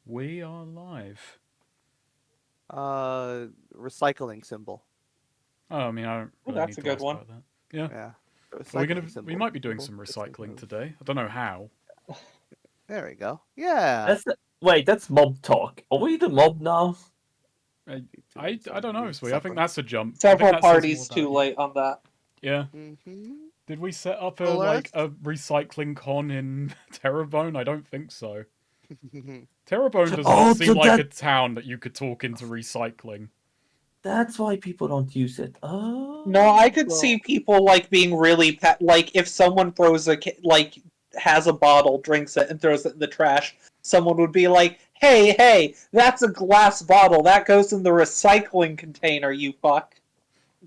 We are live. Recycling symbol. Oh, I mean, I don't Oh, really that's need a to good ask one. about that. Yeah, Yeah. we're Recycling gonna. We symbol. might be doing some recycling today. I don't know how. There we go. Yeah. Wait, that's mob talk. Are we the mob now? I, Be doing I don't some know, Sweet. I think recycling. that's a jump. I think Several that says more parties too about you. late on that. Yeah. Mm-hmm. Did we set up a Polaris? a recycling con in Terrebonne? I don't think so. Terrebonne does not Oh, seem so like a that town that you could talk into recycling. that's why people don't use it. No, I Oh. could see Well, people like being really like if someone throws like has a bottle, drinks it, and throws it in the trash. Someone would be like, hey, that's a glass bottle. That goes in the recycling container, you fuck."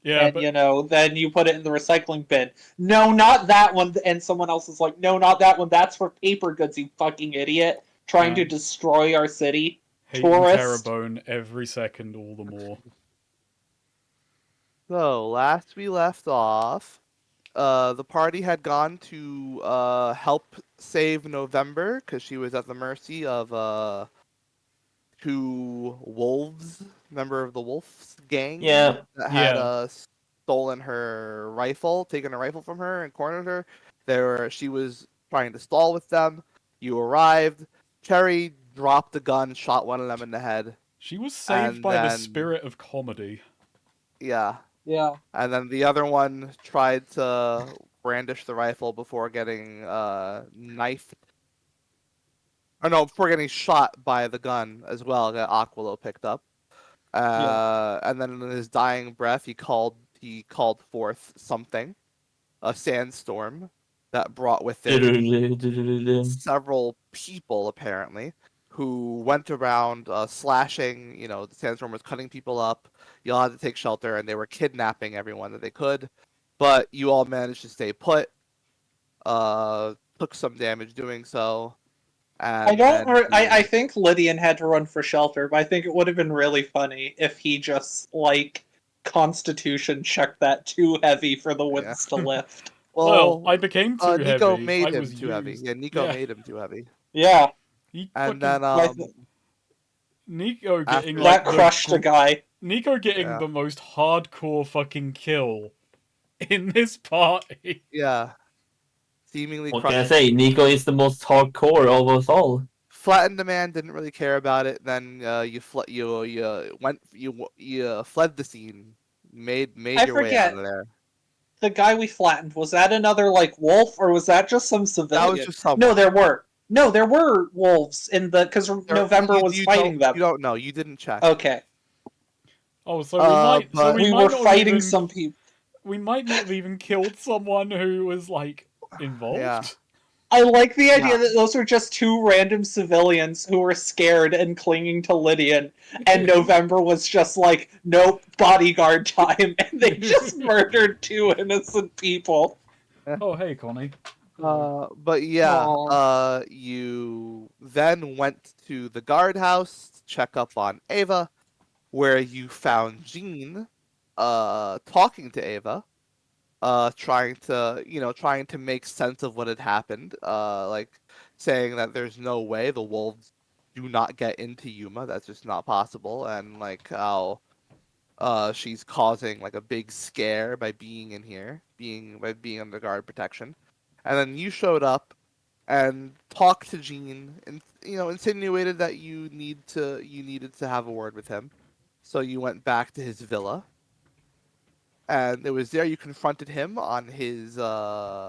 Yeah, And but then you put it in the recycling bin. No, not that one. And someone else is like, no, not that one. That's for paper goods, you fucking idiot. Trying to man, destroy our city. hating Tourist. Terrebonne every second, all the more. so last we left off, the party had gone to help save November because she was at the mercy of two wolves, member of the Wolves gang Yeah. that had Yeah, stolen her rifle, taken a rifle from her and cornered her. She was trying to stall with them. You arrived. Cherry dropped the gun, shot one of them in the head, she was saved and by the then spirit of comedy. yeah, Yeah. and then the other one tried to brandish the rifle before getting knifed. Or no, before getting shot by the gun as well. That Aquilo picked up. Yeah. And then in his dying breath, he called forth something, a sandstorm that brought with it several people apparently, who went around slashing. The sandstorm was cutting people up. You all had to take shelter, and they were kidnapping everyone that they could. But you all managed to stay put. Took some damage doing so, I and don't. then I think Lydian had to run for shelter, but I think it would have been really funny if he just like Constitution checked that too heavy for the yeah. winds to lift. Well, Well, I became too Nico heavy. made I him was too heavy. used. Yeah, Nico Yeah, made him too heavy. Yeah, he And fucking then Nico getting after like that crushed a guy. Nico getting yeah, the most hardcore fucking kill in this party. yeah, seemingly What can I crushed. say? Nico is the most hardcore of us all. Flattened the man, didn't really care about it. Then you fled the scene, made I your way out forget of there. the guy we flattened. Was that another like wolf, or was that just some That was civilian? just No, someone. there were. No, there were wolves in the because November was fighting them. You don't know. You didn't check. Okay, Oh, so we might But we might were not have fighting even some people. we might not have even killed someone who was like yeah, involved. I like the idea yeah. that those were just two random civilians who were scared and clinging to Lydian, and November was just like, nope, bodyguard time, and they just murdered two innocent people. Oh, hey, Connie. Hello. But yeah, Oh, you then went to the guardhouse to check up on Ava, where you found Jean, talking to Ava, trying to make sense of what had happened, like saying that there's no way the wolves do not get into Yuma, that's just not possible, and like how she's causing like a big scare by being in here, being under guard protection. And then you showed up and talked to Jean and insinuated that you needed to have a word with him. So you went back to his villa, and it was there you confronted him on his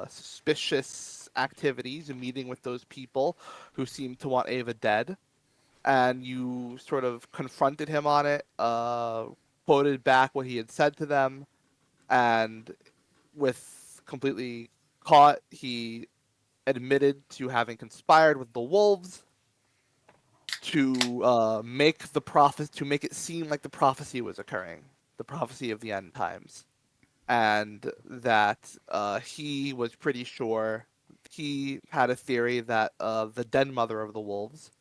suspicious activities and meeting with those people who seemed to want Ava dead, and you sort of confronted him on it, quoted back what he had said to them, and with completely caught, he admitted to having conspired with the wolves to to make it seem like the prophecy was occurring, the prophecy of the end times, and that he was pretty sure, he had a theory that the den mother of the wolves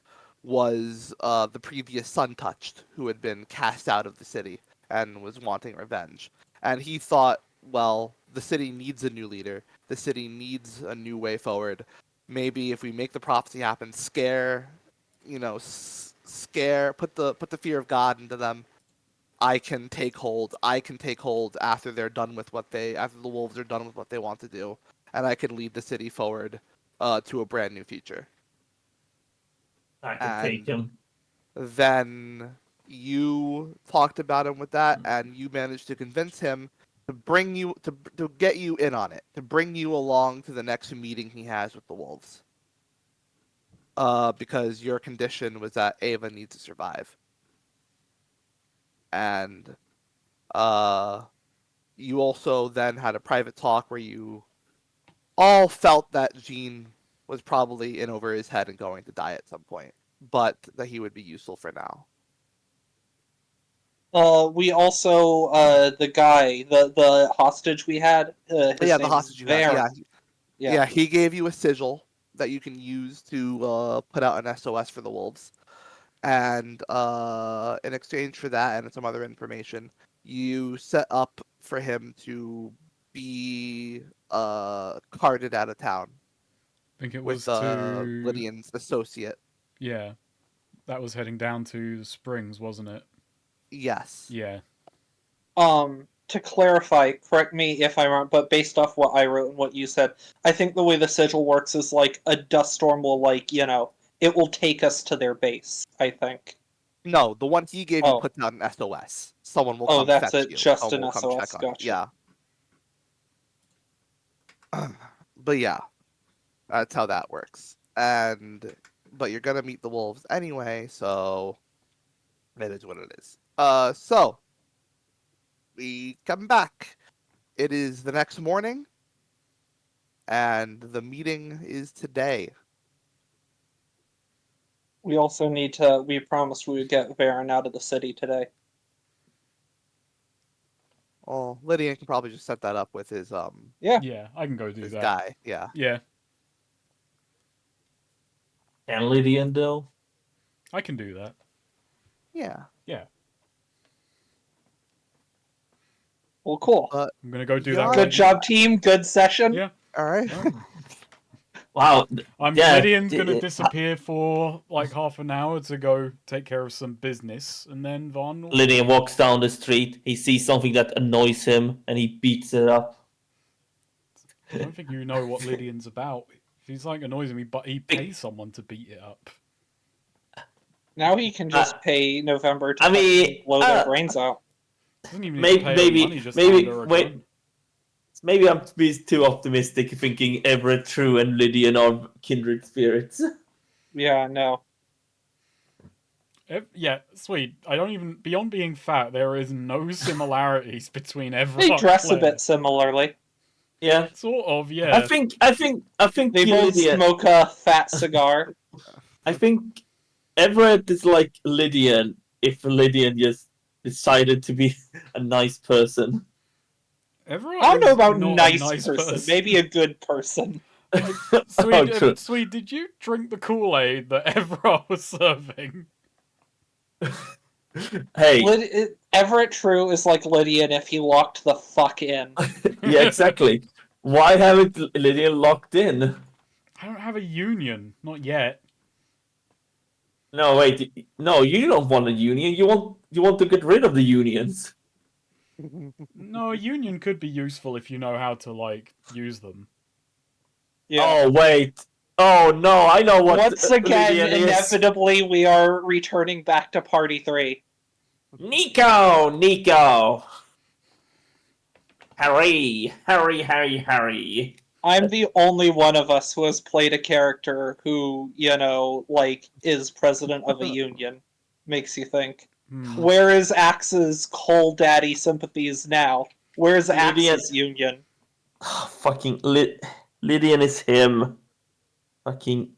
was the previous Sun Touched, who had been cast out of the city and was wanting revenge. And he thought, well, the city needs a new leader. The city needs a new way forward. Maybe if we make the prophecy happen, scare put the fear of God into them, I can take hold. I can take hold after they're done with after the wolves are done with what they want to do, and I can lead the city forward to a brand new future. I can take And him. then you talked about him with that, and you managed to convince him to bring you to get you in on it, to bring you along to the next meeting he has with the wolves. Because your condition was that Ava needs to survive, and you also then had a private talk where you all felt that Jean was probably in over his head and going to die at some point, but that he would be useful for now. We also the guy, the hostage we had. His Yeah, the name's hostage you had. Varen. Yeah, he gave you a sigil that you can use to put out an SOS for the wolves. And in exchange for that and some other information, you set up for him to be carted out of town I think it with was to Lydian's associate. yeah, that was heading down to the springs, wasn't it? Yes. Yeah. To clarify, correct me if I'm wrong, but based off what I wrote and what you said, I think the way the sigil works is like a dust storm will, like, it will take us to their base, I think. No, the one he gave you Oh. puts out an SOS. Someone will Oh, come that's fetch it, you. just Someone an will come SOS, check on you. gotcha. Yeah. But yeah, that's how that works. But you're gonna meet the wolves anyway, so it is what it is. So we come back. It is the next morning, and the meeting is today. We also we promised we would get Varen out of the city today. Well, Lydian can probably just set that up with his Yeah. Yeah, I can go do his that. guy. Yeah. Yeah, And Lydian, though? I can do that. Yeah. Yeah. Well, cool. But I'm gonna go do that Yarn- right Good job, team. Good session. Yeah. all right. Alright. Wow. Yeah. Lydian's gonna disappear for like half an hour to go take care of some business, and then Vaughn will... Lydian walks down the street. He sees something that annoys him, and he beats it up. I don't think you know what Lydian's about. If he's like annoys me, but he pays someone to beat it up. Now he can just pay November to I mean, fucking blow their brains out. Doesn't even need to pay her money, just hand her a gun. Maybe I'm being too optimistic, thinking Everett, True, and Lydian are kindred spirits. Yeah, no. Yeah, sweet. I don't even... Beyond being fat, there is no similarities between Everett They and dress a Claire. bit similarly. Yeah, Sort of, yeah. I think They both Lydian. smoke a fat cigar. I think Everett is like Lydian if Lydian just decided to be a nice person. Everett I don't know is about not a nice person. person. Maybe a good person. True. Sweet, did you drink the Kool-Aid that Everett was serving? Hey, Everett True is like Lydian if he locked the fuck in. yeah, exactly. Why haven't Lydian locked in? I don't have a union. Not yet. No, wait. No, you don't want a union. You want to get rid of the unions. No, a union could be useful if you know how to, like, use them. Yeah. Oh wait. Oh no, I know what. Once again, Lydian is. inevitably, we are returning back to Party 3. Nico. Harry. I'm the only one of us who has played a character who, is president of a union. Makes you think. Where is Axe's coal daddy sympathies now? Where's Axe's union? Oh, fucking Lydian is him. Fucking.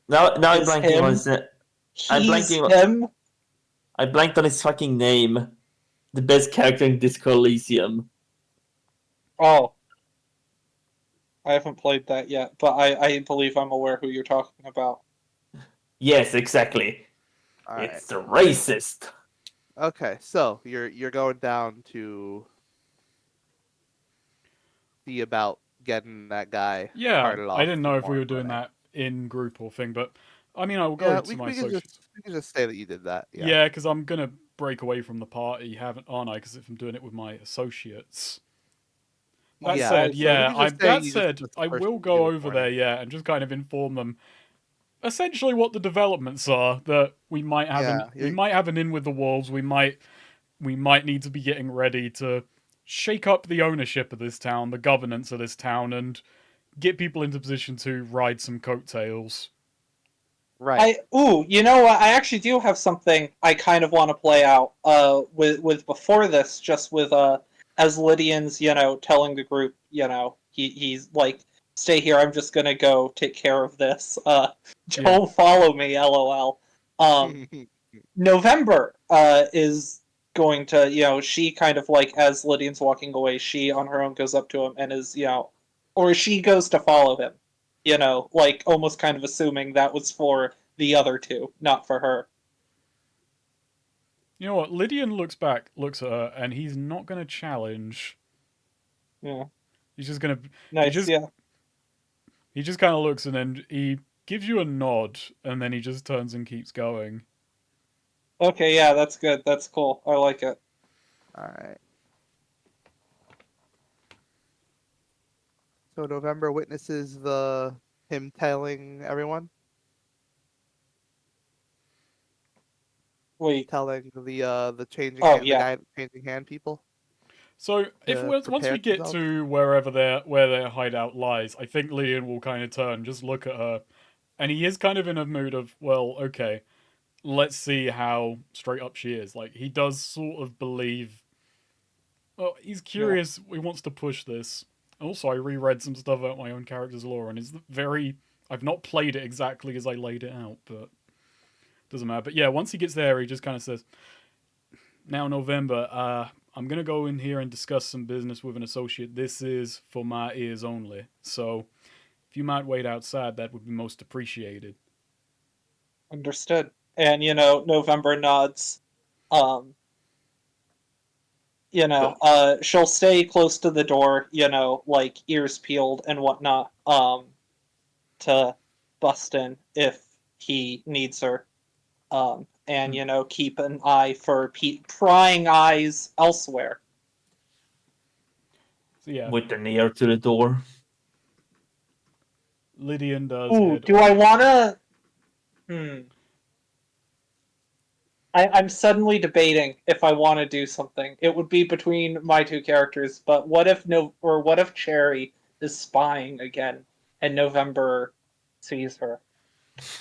Now I'm blanking on his. Him. I blanked on his fucking name. The best character in Disco Elysium. Oh. I haven't played that yet, but I believe I'm aware who you're talking about. Yes, exactly. Right. It's the racist. Okay, so you're going down to see about getting that guy Yeah, carted off. I didn't know if we tomorrow were doing morning. that in group or thing, but I mean, I will go Yeah, to my we can associates. just say that you did that. Yeah. Yeah, because I'm gonna break away from the party, aren't I? Because if I'm doing it with my associates. That Yeah. said, So we yeah, can just say you just that's the I first will thing you do go in the over morning. there, yeah, and just kind of inform them essentially what the developments are that Yeah. we might have an in with the wolves. We might need to be getting ready to shake up the ownership of this town, the governance of this town, and get people into position to ride some coattails. Right. You know what? I actually do have something I kind of want to play out. With before this, just with as Lydian's, telling the group, he's like, stay here. I'm just gonna go take care of this. Yeah. Don't follow me, lol. November is going to, she kind of like, as Lydian's walking away, she on her own goes up to him and is, or she goes to follow him, like almost kind of assuming that was for the other two, not for her. You know what? Lydian looks at her, and he's not going to challenge. Yeah. He's just going to. Nice, yeah. He just kind of looks, and then he gives you a nod, and then he just turns and keeps going. Okay, yeah, that's good. That's cool. I like it. All right. So November witnesses him telling everyone, Wait. telling the changing Oh, hand, the yeah. guy changing hand people So if to once prepare we get themselves. to where their hideout lies, I think Lydian will kind of turn, just look at her, and he is kind of in a mood of, well, okay, let's see how straight up she is. Like, he does sort of believe. Well, he's Yeah. curious. He wants to push this. Also, I reread some stuff about my own character's lore, and it's very. I've not played it exactly as I laid it out, but doesn't matter. But yeah, once he gets there, he just kind of says, "Now, November, I'm gonna go in here and discuss some business with an associate. This is for my ears only. So, if you might wait outside, that would be most appreciated." Understood. And, November nods. Um, she'll stay close to the door, like ears peeled and whatnot, to bust in if he needs her. And, keep an eye for prying eyes elsewhere. So yeah, With an ear to the door. Lydian does Ooh, head do I over. wanna? I'm suddenly debating if I want to do something. It would be between my two characters, but what if Cherry is spying again and November sees her?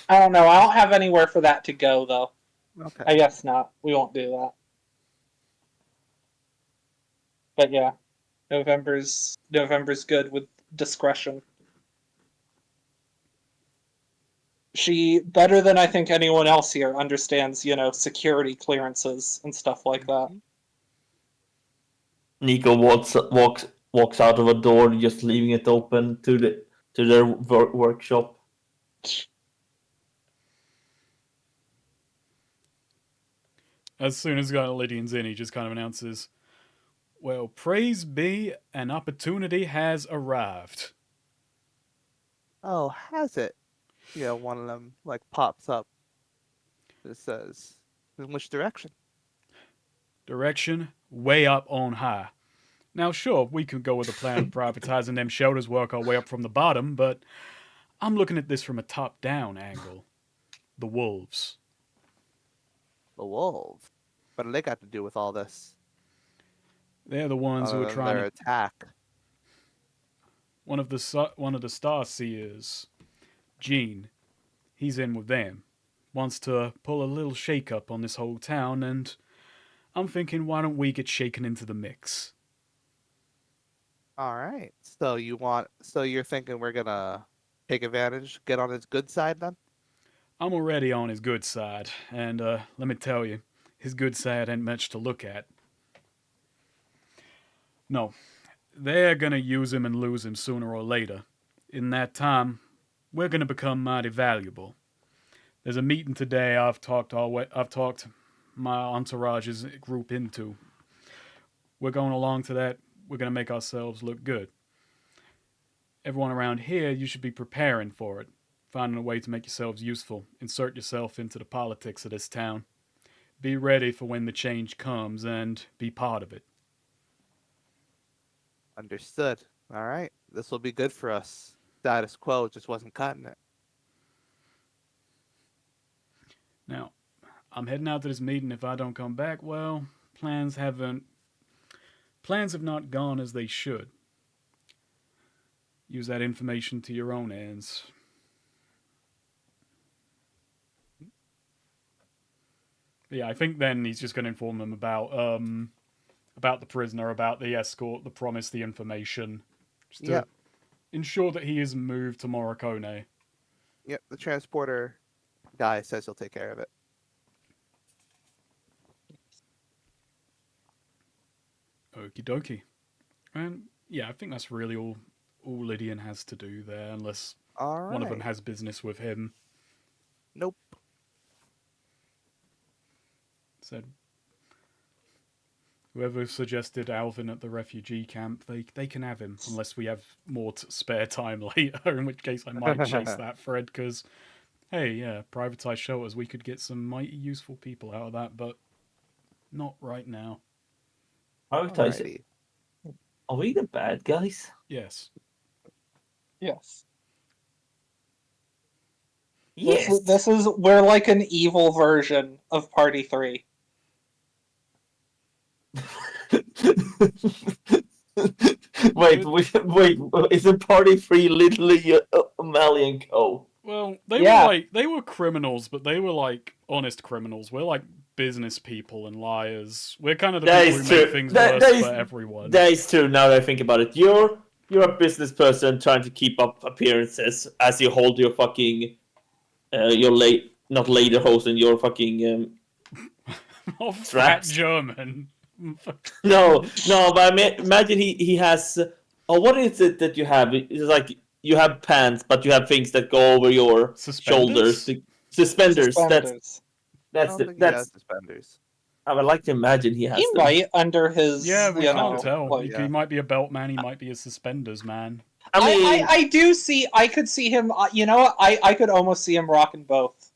I don't know. I don't have anywhere for that to go though. Okay. I guess not. We won't do that. But yeah, November's good with discretion. She better than I think anyone else here understands, security clearances and stuff like that. Mhm. Nico walks out of a door, just leaving it open to their workshop. As soon as Lydian's in, he just kind of announces, "Well, praise be, an opportunity has arrived." Oh, has it? One of them like pops up. It says, "In which direction?" Direction way up on high. Now, sure, we could go with the plan of privatizing them shelters, work our way up from the bottom, but I'm looking at this from a top down angle. The wolves. The wolves. What do they got to do with all this, They're the ones who are other than trying their to. attack? One of the star seers, Gene, he's in with them. Wants to pull a little shake up on this whole town, and I'm thinking, why don't we get shaken into the mix? All right. So you're thinking we're gonna take advantage, get on his good side then? I'm already on his good side, and let me tell you, his good side ain't much to look at. No, they're gonna use him and lose him sooner or later. In that time, we're gonna become mighty valuable. There's a meeting today I've talked my entourage's group into. We're going along to that. We're gonna make ourselves look good. Everyone around here, you should be preparing for it. finding a way to make yourselves useful. Insert yourself into the politics of this town. Be ready for when the change comes and be part of it. Understood. All right. This will be good for us. Status quo just wasn't cutting it. Now, I'm heading out to this meeting. If I don't come back, well, plans have not gone as they should. Use that information to your own ends. Yeah, I think then he's just going to inform them about the prisoner, about the escort, the promise, the information, just to ensure that he is moved to Morricone. Yep. The transporter guy says he'll take care of it. Okie dokie. And yeah, I think that's really all Lydian has to do there, unless All right. one of them has business with him. Nope. Said whoever suggested Alvin at the refugee camp, they can have him, unless we have more spare time later, in which case I might chase that thread, because, hey, yeah, privatized shelters, we could get some mighty useful people out of that, but not right now. Prioritize it. Are we the bad guys? Yes. Yes. Yes. We're like an evil version of Party 3. wait, isn't Party 3 literally a Malian Co? Well, they were criminals, but they were like honest criminals. We're like business people and liars. We're kind of the people who make things worse for everyone. That is true. Now that I think about it, you're a business person trying to keep up appearances as you hold your fucking not lederhosen, your fucking fat German. no, but imagine he has. Oh, what is it that you have? It's like you have pants, but you have things that go over your shoulders. Suspenders. That's suspenders. I would like to imagine he has. He might under his. Yeah, we can't tell. Like, he might be a belt man. He might be a suspenders man. I mean, I do see. I could see him. You know what? I could almost see him rocking both.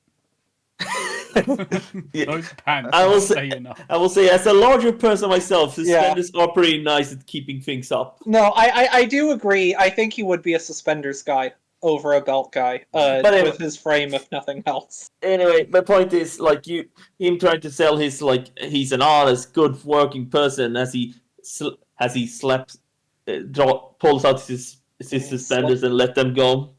Those pants. I will say, as a larger person myself, suspenders are pretty nice at keeping things up. No, I do agree. I think he would be a suspenders guy over a belt guy, with his frame, if nothing else. Anyway, my point is, like, him trying to sell his, like, he's an honest, good working person as he slaps, pulls out his suspenders and let them go.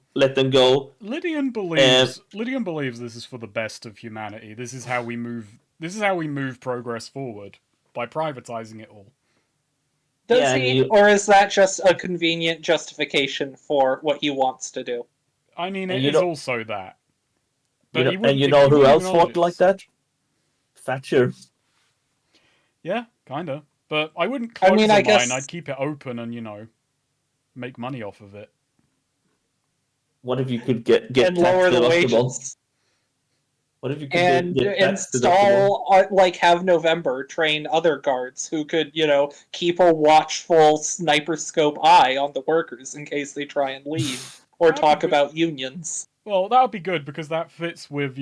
Lydian believes this is for the best of humanity. This is how we move progress forward, by privatizing it all. Does he, or is that just a convenient justification for what he wants to do? I mean, it is also that. But you know who else fought like that? Thatcher. Yeah, kinda. But I wouldn't close the mine. I'd keep it open and, make money off of it. What if you could get and lower the wages? What if you could and install have November train other guards who could keep a watchful sniper scope eye on the workers in case they try and leave or talk about unions. Well, that would be good because that fits with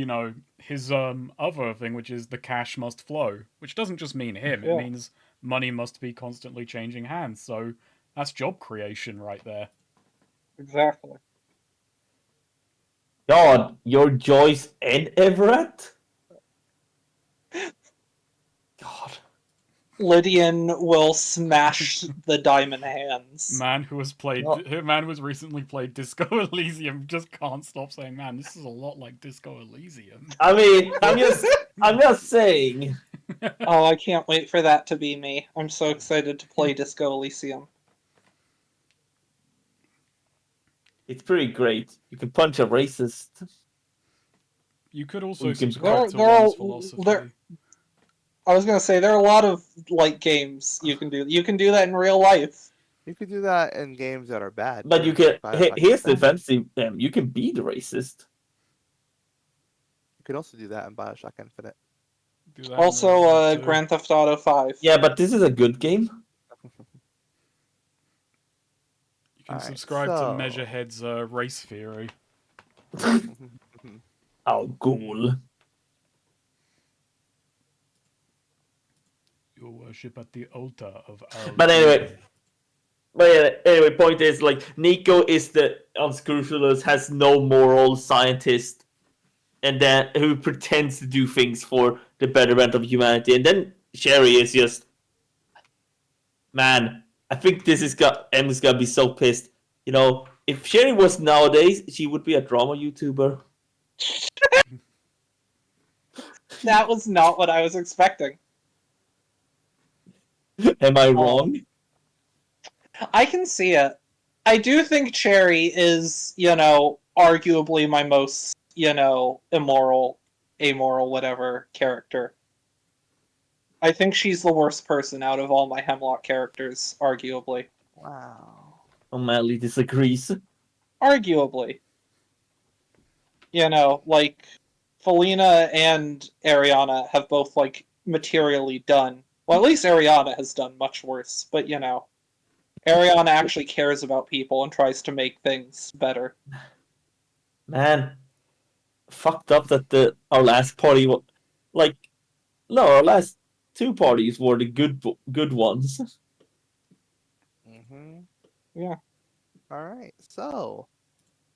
his other thing, which is the cash must flow, which doesn't just mean him. It means money must be constantly changing hands. So that's job creation right there. Exactly. God, you're Joyce and Everett? God. Lydian will smash the diamond hands. Man who has recently played Disco Elysium just can't stop saying, man, this is a lot like Disco Elysium. I mean, I'm just saying. Oh, I can't wait for that to be me. I'm so excited to play Disco Elysium. It's pretty great. You can punch a racist. You could also subscribe to one's philosophy. I was gonna say there are a lot of games you can do. You can do that in real life. You could do that in games that are bad. But you can. Here's the fancy. You can be the racist. You can also do that in Bioshock Infinite. Also, Grand Theft Auto 5. Yeah, but this is a good game. You can subscribe to Measurehead's race theory. Oh, ghoul. Your worship at the altar of Al. But anyway, point is like Nico is the unscrupulous, has no moral scientist, and then who pretends to do things for the betterment of humanity, and then Sherry is just, man. I think this is Em's gonna be so pissed. You know, if Sherry was nowadays, she would be a drama YouTuber. That was not what I was expecting. Am I wrong? I can see it. I do think Cherry is, arguably my most, immoral, amoral, whatever character. I think she's the worst person out of all my Hemlock characters, arguably. Wow. O'Malley disagrees. Arguably. Like, Felina and Ariana have both, materially done. Well, at least Ariana has done much worse, but, Ariana actually cares about people and tries to make things better. Man, fucked up that our last party was like, no, our last two parties were the good ones. Yeah. All right. So,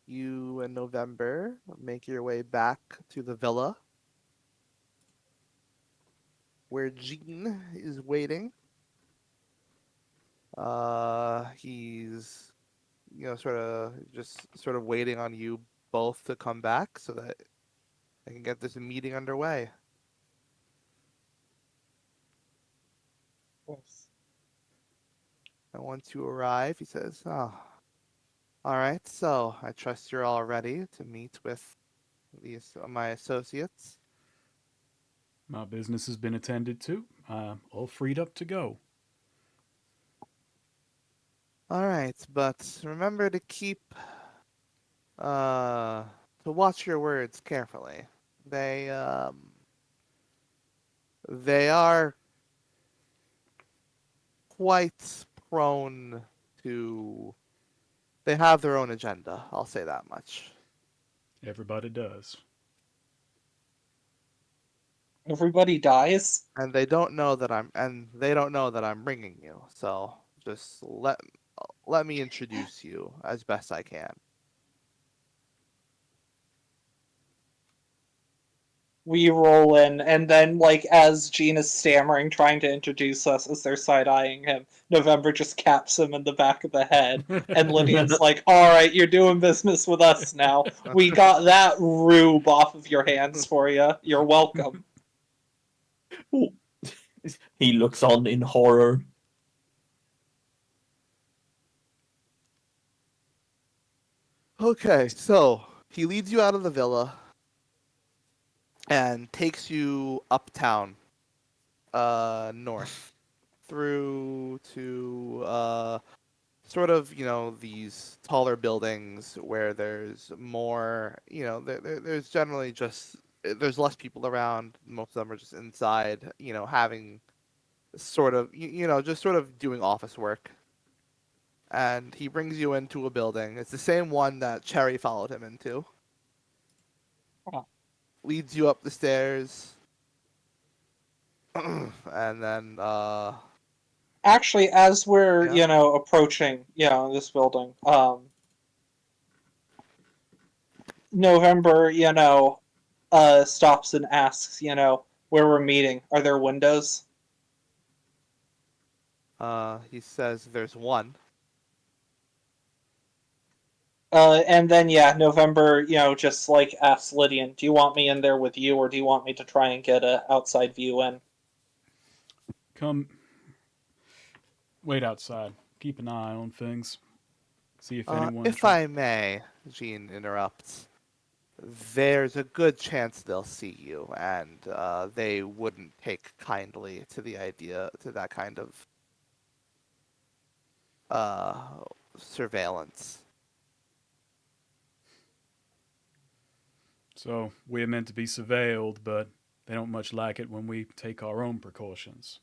you in November make your way back to the villa where Jean is waiting. He's sort of waiting on you both to come back so that I can get this meeting underway. Yes. And once you arrive, he says, "Oh, all right. So I trust you're all ready to meet with my associates." My business has been attended to. All freed up to go. All right, but remember to to watch your words carefully. They they are quite prone to. They have their own agenda. I'll say that much. Everybody does. Everybody dies? And they don't know that I'm bringing you. So just let me introduce you as best I can. We roll in, and then, as Gene is stammering, trying to introduce us as they're side-eyeing him, November just caps him in the back of the head, and Lydian's like, alright, you're doing business with us now. We got that rube off of your hands for you. You're welcome. He looks on in horror. Okay, so he leads you out of the villa and takes you uptown, north, through to sort of these taller buildings where there's more there's generally just there's less people around. Most of them are just inside, having sort of just sort of doing office work. And he brings you into a building. It's the same one that Cherry followed him into. Oh. Leads you up the stairs. And then Actually, as we're, Yeah. approaching, this building, November, stops and asks, where we're meeting. Are there windows? he says there's one. And then, November, just asks Lydian, do you want me in there with you, or do you want me to try and get a outside view in? Come. Wait outside. Keep an eye on things. See if anyone. If I may, Jean interrupts. There's a good chance they'll see you, and they wouldn't take kindly to the idea to that kind of surveillance. So we're meant to be surveilled, but they don't much like it when we take our own precautions.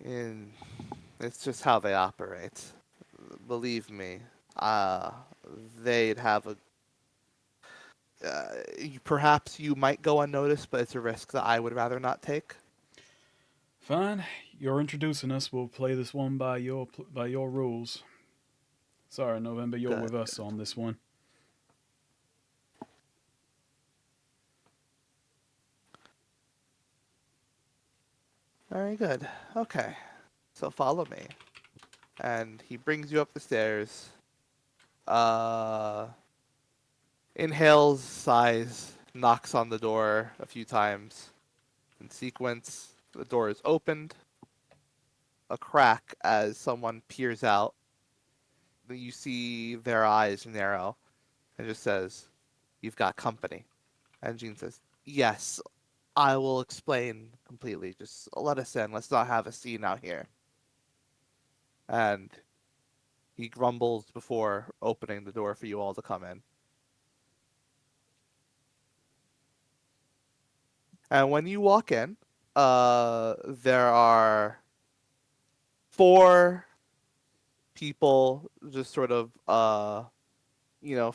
And it's just how they operate. Believe me, they'd have perhaps you might go unnoticed, but it's a risk that I would rather not take. Fine, you're introducing us. We'll play this one by your rules. Sorry, November, you're Good. with us on this one. Very good. Okay, so follow me, and he brings you up the stairs. Inhales, sighs, knocks on the door a few times. In sequence, the door is opened. A crack as someone peers out. You see their eyes narrow, and just says, "You've got company." And Jean says, "Yes, I will explain completely. Just let us in. Let's not have a scene out here." And he grumbles before opening the door for you all to come in. And when you walk in, there are 4 people, just sort of,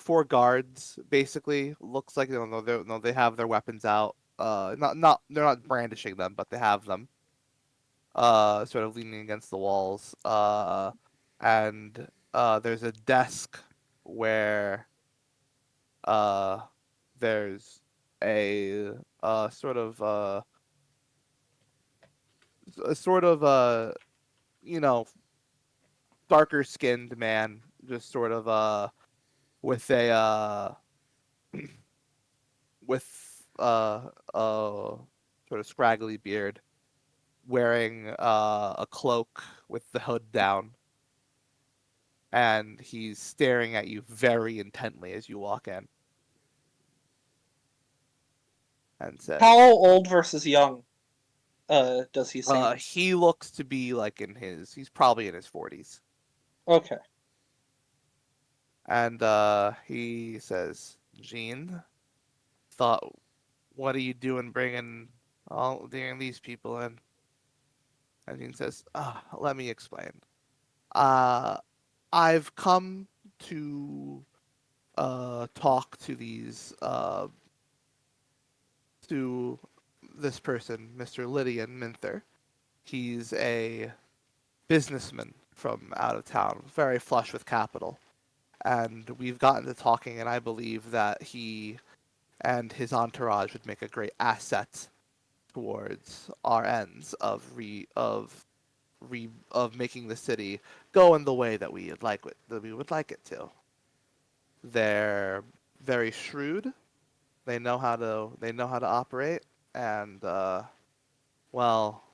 4 guards. Basically, looks like no, they have their weapons out. They're not brandishing them, but they have them. Sort of leaning against the walls. And there's a desk where uh, there's a sort of you know darker skinned man, just sort of with a with a sort of scraggly beard, wearing a cloak with the hood down, and he's staring at you very intently as you walk in, and says, How old versus young does he seem? he looks to be like he's probably in his 40s. Okay. And he says, "Jean, thought, what are you doing bringing these people in?" And Jean says, "Let me explain. Uh, I've come to talk to to this person, Mr. Lydian Minther. He's a businessman from out of town, very flush with capital. And we've gotten to talking, and I believe that he and his entourage would make a great asset towards our ends of making the city go in the way that we would like it to. They're very shrewd. They know how to operate, and well,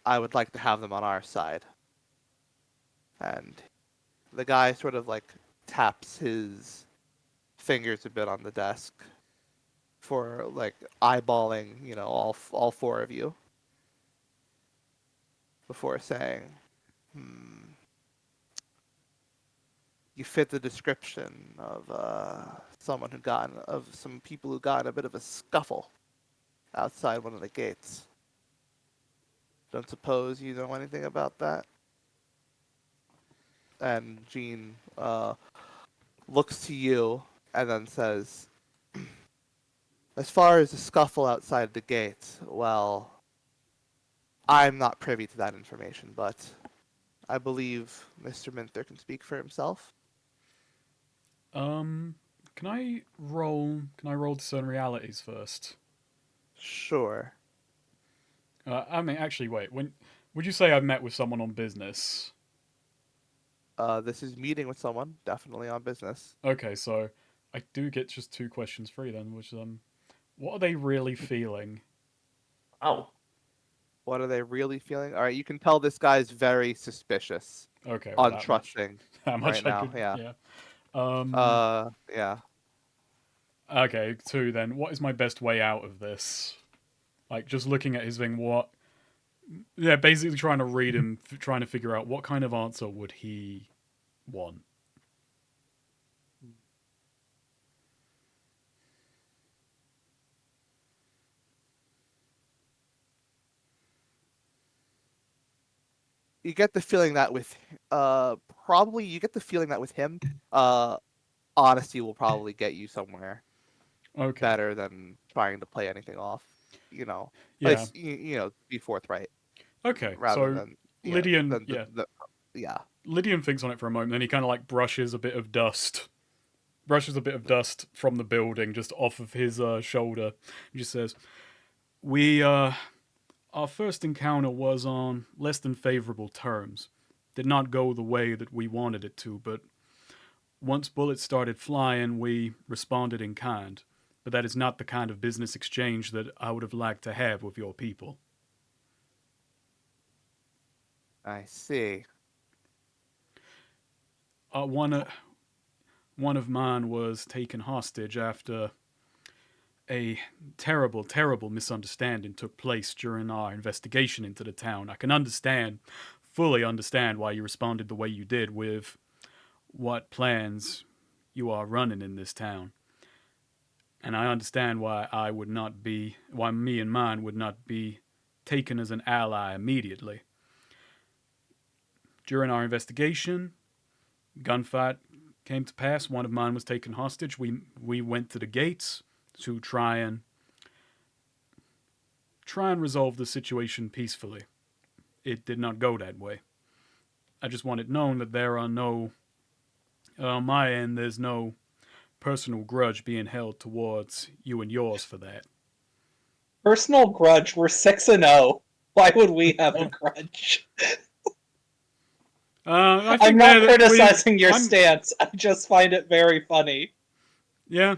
I would like to have them on our side." And the guy sort of like taps his fingers a bit on the desk for like eyeballing, all 4 of you before saying, "You fit the description of some people who got in a bit of a scuffle outside one of the gates. Don't suppose you know anything about that?" And Jean looks to you and then says, "As far as the scuffle outside the gate, well, I'm not privy to that information, but I believe Mr. Minther can speak for himself." Can I roll? Can I roll discern realities first? "Sure." I mean, actually, wait. When would you say I met with someone on business? This is meeting with someone, definitely on business. Okay, so I do get just 2 questions free then, which what are they really feeling? Oh. What are they really feeling? All right, you can tell this guy's very suspicious, Okay, well untrusting that right much I now. could, Yeah. yeah. Yeah. Okay, 2 then. What is my best way out of this? Like just looking at his thing, what? Yeah, basically trying to read him, trying to figure out what kind of answer would he want. You get the feeling that with probably you get the feeling that with him, honesty will probably get you somewhere. Okay. better than trying to play anything off. Yeah. Like, be forthright Okay. rather So than Lydian, yeah. Lydian thinks on it for a moment, then he kind of like brushes a bit of dust from the building just off of his shoulder. He just says, our first encounter was on less than favorable terms. Did not go the way that we wanted it to, but once bullets started flying, we responded in kind. But that is not the kind of business exchange that I would have liked to have with your people. I see. One of mine was taken hostage after a terrible, terrible misunderstanding took place during our investigation into the town. I can fully understand why you responded the way you did with what plans you are running in this town. And I understand why me and mine would not be taken as an ally immediately. During our investigation, gunfight came to pass. One of mine was taken hostage. We went to the gates to try and resolve the situation peacefully. It did not go that way. I just want it known that there are no, on my end, there's no personal grudge being held towards you and yours for that. Personal grudge? We're 6-0. Why would we have a grudge? I'm not criticizing your stance. I just find it very funny. Yeah,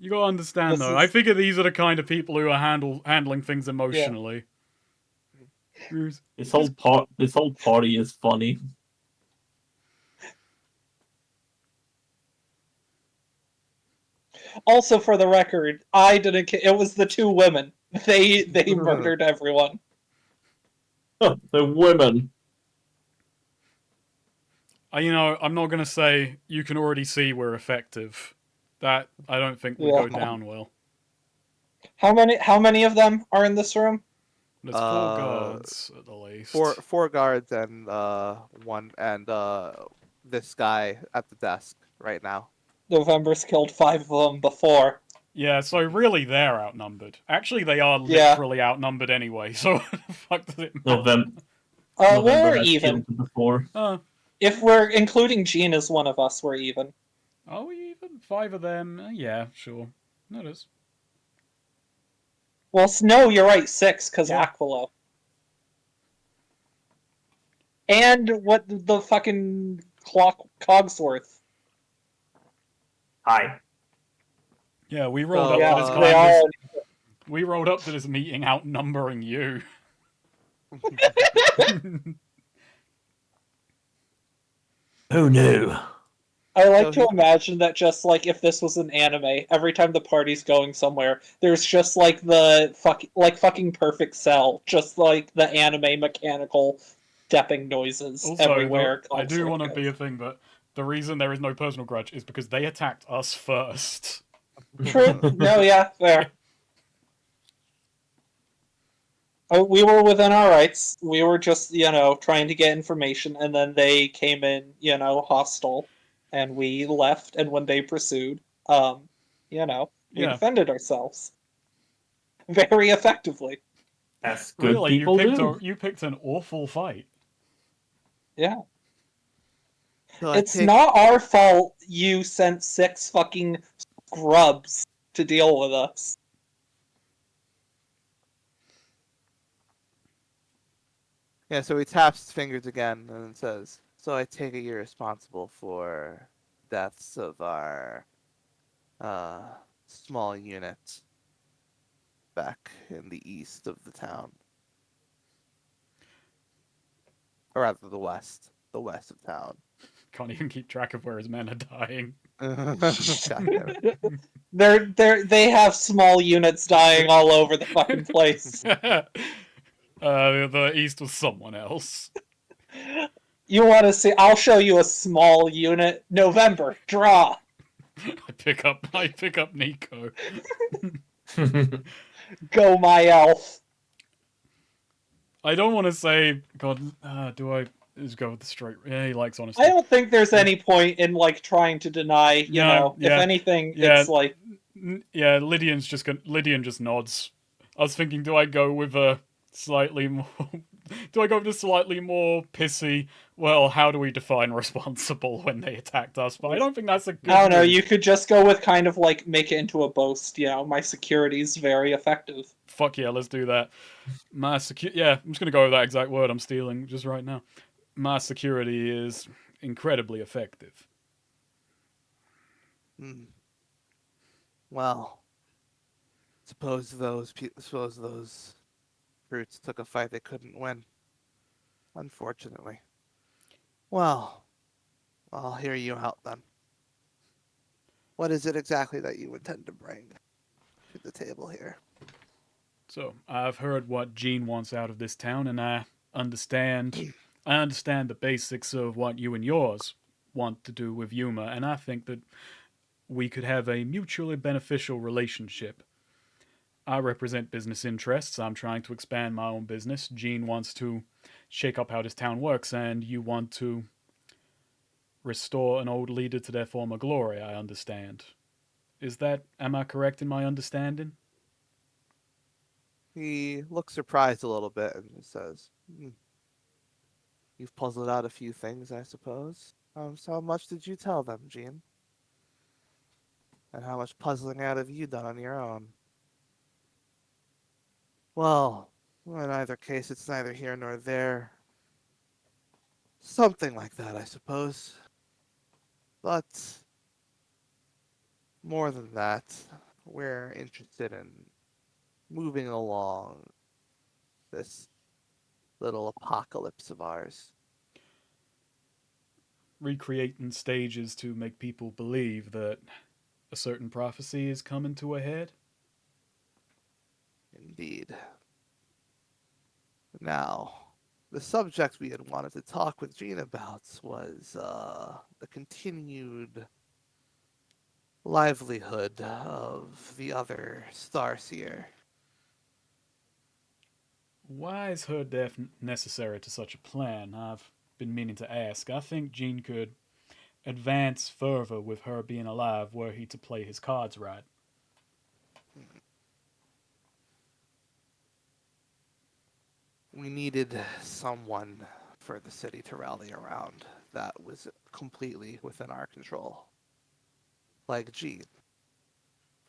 you gotta understand though. I figure these are the kind of people who are handling things emotionally. Yeah. This whole party is funny. Also, for the record, I didn't. It was the two women. They murdered everyone. The women. I'm not gonna say you can already see we're effective. That I don't think would go down well. How many of them are in this room? There's 4 guards at the least. Four guards and one and this guy at the desk right now. November's killed 5 of them before. Yeah, so really they're outnumbered. Actually, they are literally outnumbered anyway. So what the fuck does it matter? We're even. Before. If we're including Jean as one of us, we're even. Are we even? 5 of them? Yeah, sure. No, it is. Well, no, you're right. 6 because Aquilo. And what the fucking Cogsworth. Hi. Yeah, we rolled up to this we rolled up to this meeting outnumbering you. Oh no. I like to imagine that just like if this was an anime, every time the party's going somewhere, there's just like the fucking Perfect Cell, just like the anime mechanical stepping noises also, everywhere. I do want to be a thing, but the reason there is no personal grudge is because they attacked us first. True. No, yeah, fair. Oh, we were within our rights. We were just, trying to get information, and then they came in, hostile, and we left. And when they pursued, we defended ourselves very effectively. That's good. Really, you picked an awful fight. Yeah. So it's not our fault you sent 6 fucking scrubs to deal with us. Yeah, so he taps his fingers again and says, "So I take it you're responsible for deaths of our small unit back in the east of the town. Or rather the west of town." Can't even keep track of where his men are dying. They have small units dying all over the fucking place. The east was someone else. You want to see? I'll show you a small unit. November, draw. I pick up Nico. Go, my elf. I don't want to say, God, do I? Just go with the straight. Yeah, he likes honesty. I don't think there's any point in like trying to deny. You know, yeah. if anything, Yeah. it's like Yeah, Lydian just nods. I was thinking, do I go with a slightly more? Do I go with a slightly more pissy? Well, how do we define responsible when they attacked us? But I don't think that's a good. I don't know. move. You could just go with kind of like make it into a boast. You know, my security's very effective. Fuck yeah, let's do that. Yeah, I'm just gonna go with that exact word I'm stealing just right now. My security is incredibly effective. Well, suppose those brutes took a fight they couldn't win. Unfortunately. Well, I'll hear you out then. What is it exactly that you intend to bring to the table here? So I've heard what Jean wants out of this town, and I understand. I understand the basics of what you and yours want to do with Yuma, and I think that we could have a mutually beneficial relationship. I represent business interests. I'm trying to expand my own business. Jean wants to shake up how this town works, and you want to restore an old leader to their former glory, I understand. Am I correct in my understanding? He looks surprised a little bit and says, You've puzzled out a few things, I suppose. So how much did you tell them, Jean? And how much puzzling out have you done on your own? Well, in either case, it's neither here nor there. Something like that, I suppose. But more than that, we're interested in moving along this little apocalypse of ours. Recreating stages to make people believe that a certain prophecy is coming to a head? Indeed. Now, the subject we had wanted to talk with Jean about was the continued livelihood of the other Starseer. Why is her death necessary to such a plan? I've been meaning to ask. I think Jean could advance further with her being alive were he to play his cards right. We needed someone for the city to rally around that was completely within our control. Like Jean.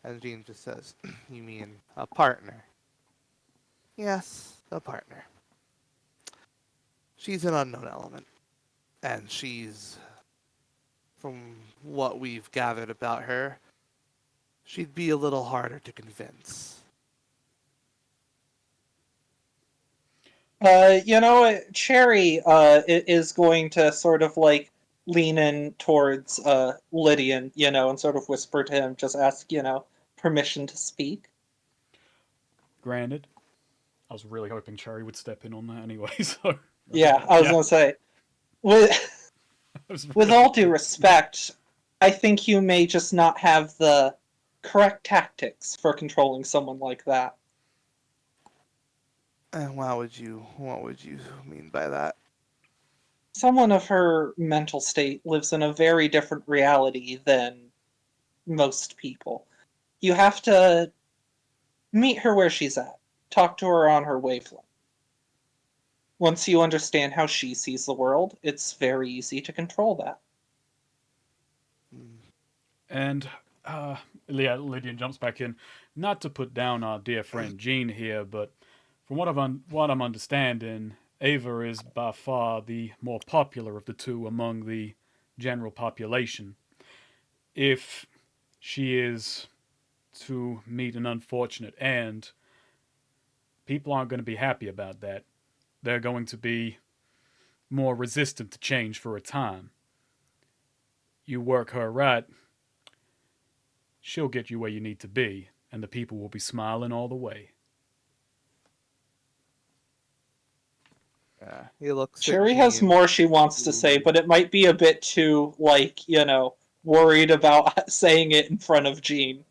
And Jean just says, You mean a partner? Yes, a partner. She's an unknown element. And she's, from what we've gathered about her, she'd be a little harder to convince. Cherry is going to sort of like lean in towards Lydian, and sort of whisper to him, just ask, permission to speak. Granted, I was really hoping Cherry would step in on that anyway, so... Yeah, I was going to say, with all due respect, I think you may just not have the correct tactics for controlling someone like that. And what would you mean by that? Someone of her mental state lives in a very different reality than most people. You have to meet her where she's at. Talk to her on her wavelength. Once you understand how she sees the world, it's very easy to control that. And Lydian jumps back in. Not to put down our dear friend Jean here, but from what I'm understanding, Ava is by far the more popular of the two among the general population. If she is to meet an unfortunate end, people aren't going to be happy about that. They're going to be more resistant to change for a time. You work her right, she'll get you where you need to be, and the people will be smiling all the way. Yeah, he looks. Cherry has more she wants to say, but it might be a bit too, worried about saying it in front of Jean.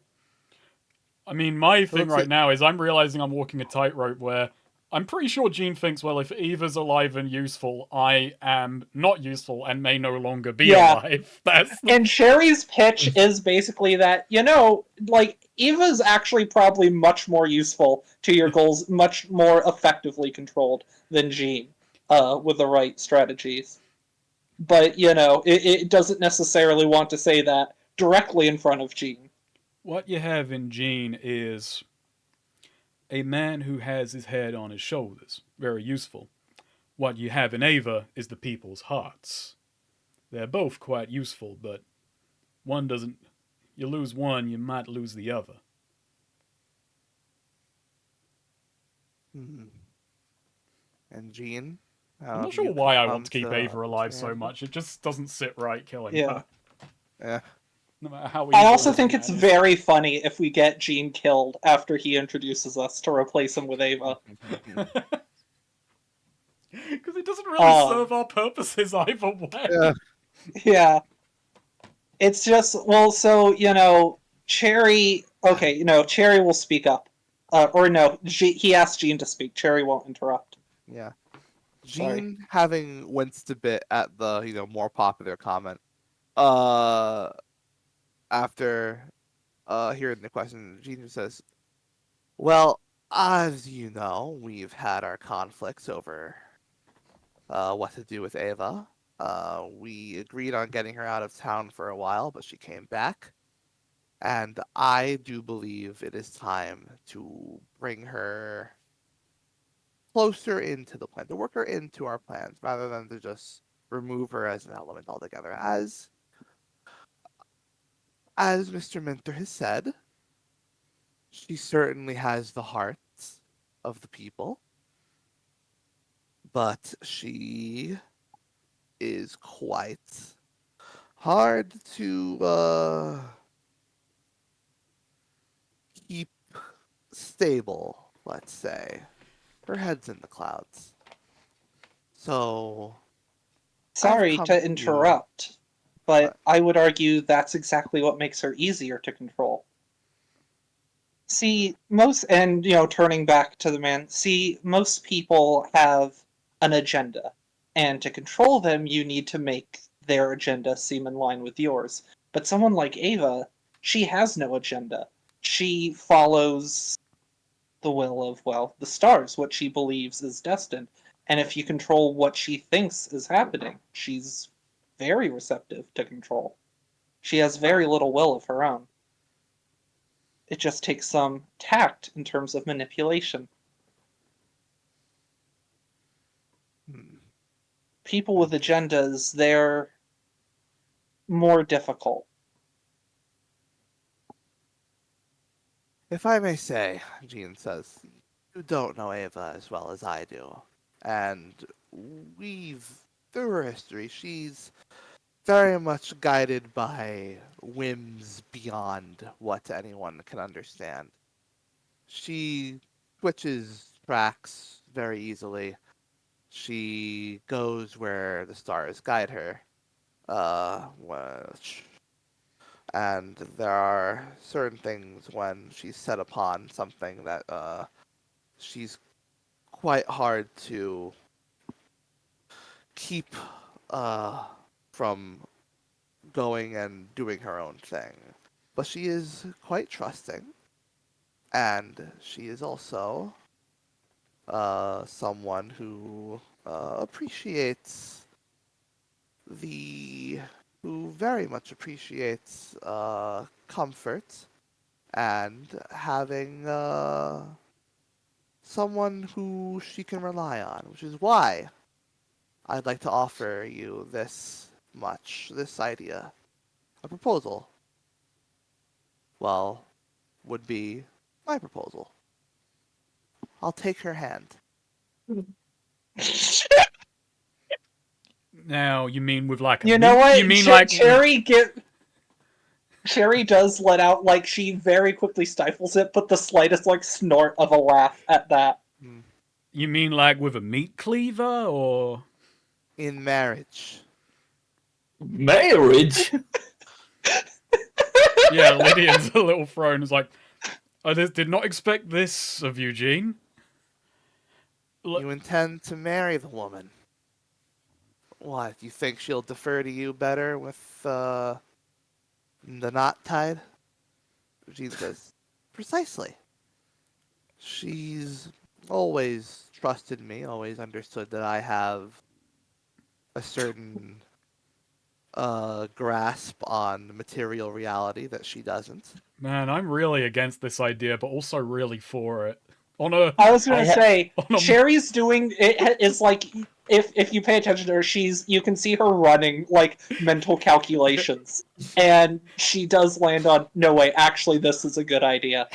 I mean, my thing right now is I'm realizing I'm walking a tightrope where I'm pretty sure Jean thinks, well, if Eva's alive and useful, I am not useful and may no longer be alive. That's the... And Cherry's pitch is basically that, like, Eva's actually probably much more useful to your goals, much more effectively controlled than Jean, with the right strategies. But, it doesn't necessarily want to say that directly in front of Jean. What you have in Jean is a man who has his head on his shoulders. Very useful. What you have in Ava is the people's hearts. They're both quite useful, but one doesn't... You lose one, you might lose the other. And Jean? I'm not sure why I want to keep Ava alive so much. It just doesn't sit right killing her. Yeah. No matter how I also think it's very funny if we get Jean killed after he introduces us to replace him with Ava. Because it doesn't really serve our purposes either way. Yeah. It's just, well, so, Cherry... Okay, Cherry will speak up. Or no, he asked Jean to speak. Cherry won't interrupt. Yeah. Jean, having winced a bit at the, more popular comment, after hearing the question, Jean says, well, as you know, we've had our conflicts over what to do with Ava. We agreed on getting her out of town for a while, but she came back. And I do believe it is time to bring her closer into the plan, to work her into our plans, rather than to just remove her as an element altogether. As Mr. Minter has said, she certainly has the hearts of the people, but she is quite hard to keep stable, let's say. Her head's in the clouds. So... Sorry to interrupt, but I would argue that's exactly what makes her easier to control. See, turning back to the man, most people have an agenda, and to control them, you need to make their agenda seem in line with yours. But someone like Ava, she has no agenda. She follows the will of, the stars, what she believes is destined. And if you control what she thinks is happening, she's very receptive to control. She has very little will of her own. It just takes some tact in terms of manipulation. People with agendas, they're more difficult. If I may say, Jean says, you don't know Ava as well as I do. And through her history, she's very much guided by whims beyond what anyone can understand. She switches tracks very easily. She goes where the stars guide her. And there are certain things when she's set upon something that she's quite hard to keep from going and doing her own thing. But she is quite trusting, and she is also someone who who very much appreciates comfort and having someone who she can rely on, which is why I'd like to offer you this idea, a proposal. Well, would be my proposal. I'll take her hand. Now, you mean with like a... You know what? You mean like... Cherry does let out, she very quickly stifles it, but the slightest, snort of a laugh at that. You mean like with a meat cleaver, or... In marriage. Marriage? Yeah, Lydian's a little thrown. It's like, I did not expect this of Eugene. You intend to marry the woman. What, you think she'll defer to you better with the knot tied? She says, precisely. She's always trusted me, always understood that I have a certain grasp on material reality that she doesn't. Man, I'm really against this idea, but also really for it. On a, I was gonna say, on a- Sherry's doing it is like if you pay attention to her, you can see her running like mental calculations, and she does land on no way. Actually, this is a good idea.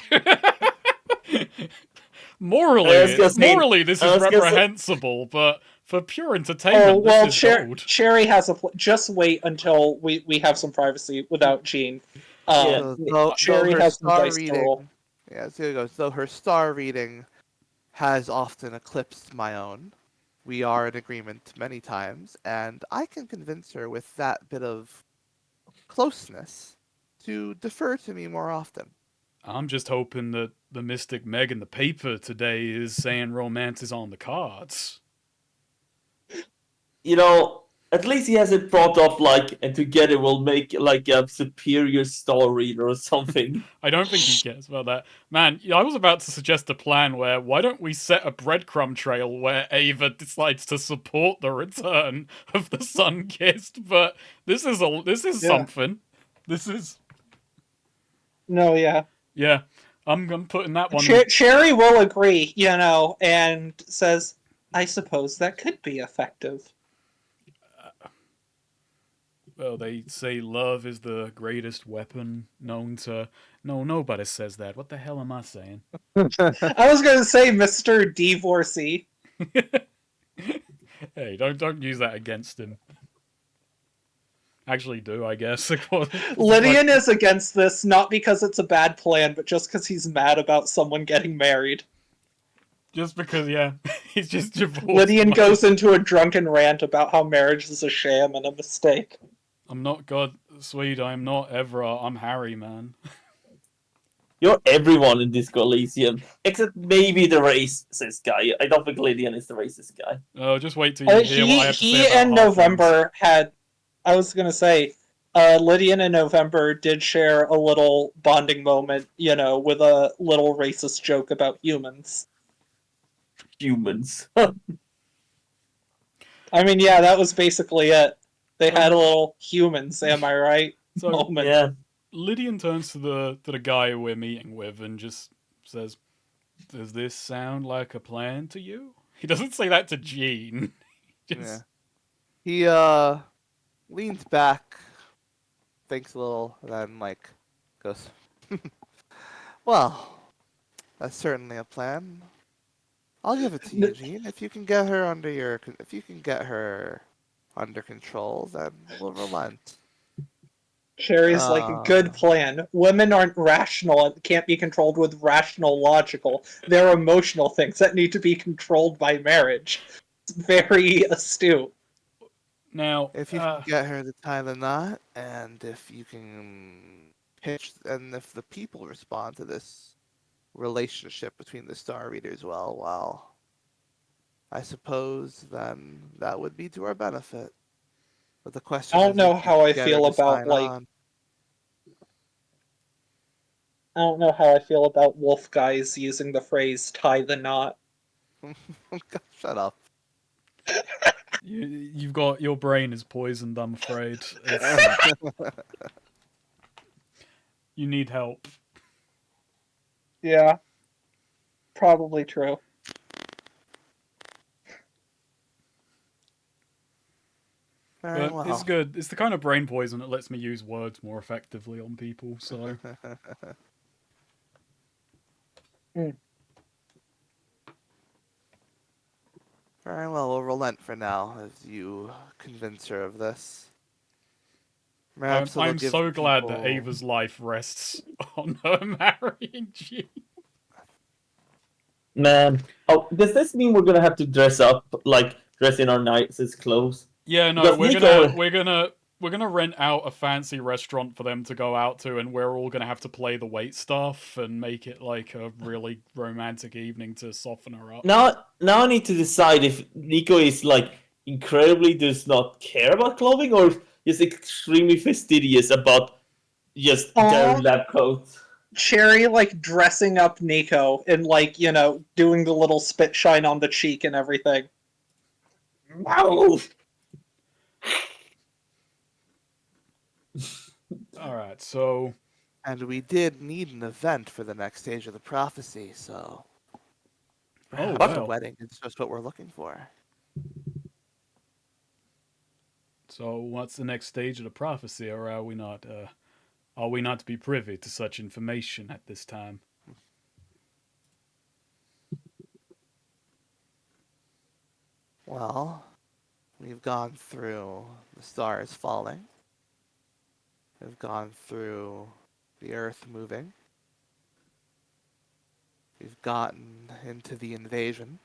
morally, this is I was gonna say- reprehensible, but for pure Oh entertainment, well, this is gold. Sherry has a just wait until we have some privacy without Jean. So, though Sherry her has some star dice to roll. reading, yeah, so here it goes. Though her star reading has often eclipsed my own, we are in agreement many times, and I can convince her with that bit of closeness to defer to me more often. I'm just hoping that the Mystic Meg in the paper today is saying romance is on the cards. You know, at least he has it brought up like, and together we'll make like a superior star reader or something. I don't think he cares about that. Man, I was about to suggest a plan where why don't we set a breadcrumb trail where Ava decides to support the return of the sun-kissed, but this is something. This is No, yeah. yeah. I'm putting that one. Sherry will agree, and says, "I suppose that could be effective." Well, they say love is the greatest weapon known to. No, nobody says that. What the hell am I saying? I was going to say Mr. Divorcee. Hey, don't use that against him. Actually, do I guess? Lydian is against this not because it's a bad plan, but just because he's mad about someone getting married. Just because, yeah, he's just divorced. Lydian goes into a drunken rant about how marriage is a sham and a mistake. I'm not God, sweet. I'm not Evra. I'm Harry, man. You're everyone in this Coliseum, except maybe the racist guy. I don't think Lydian is the racist guy. Oh, just wait till you hear what I have to say about He and halflings. November had... I was going to say, Lydian and November did share a little bonding moment, with a little racist joke about humans. Humans. I mean, yeah, that was basically it. They had a little humans, am I right? So, moment. Yeah. Lydian turns to the guy we're meeting with and just says, "Does this sound like a plan to you?" He doesn't say that to Jean. Yeah. He leans back, thinks a little, then goes, "Well, that's certainly a plan. I'll give it to you, Jean. If you can get her under control, then we'll relent." Sherry's like a good plan. Women aren't rational and can't be controlled with rational logical. They're emotional things that need to be controlled by marriage. It's very astute. Now, If you can get her to tie the knot, and if you can and if the people respond to this relationship between the star readers well, I suppose then that would be to our benefit. But the question I is don't know if you how can I get her feel to about sign like on. I don't know how I feel about wolf guys using the phrase tie the knot. Shut up. you've got your brain is poisoned. I'm afraid. You need help. Yeah. Probably true. Very But well. it's good. It's the kind of brain poison that lets me use words more effectively on people. So Very well, we'll relent for now as you convince her of this. Perhaps it'll I'm give so the glad that people- Ava's life rests on her marrying Jean. Man. Oh, does this mean we're gonna have to dress up, like dress in our nicest clothes? Yeah, no, Because we're Nico- gonna we're gonna rent out a fancy restaurant for them to go out to, and we're all gonna have to play the wait staff and make it like a really romantic evening to soften her up. Now I need to decide if Nico is like incredibly does not care about clothing or is extremely fastidious about just their lab coats. Cherry like dressing up Nico and like, doing the little spit shine on the cheek and everything. Wow. Alright, so And we did need an event for the next stage of the prophecy, so perhaps a wow. wedding is just what we're looking for. So what's the next stage of the prophecy, or are we not to be privy to such information at this time? Well, we've gone through the stars falling. We've gone through the earth moving. We've gotten into the invasion.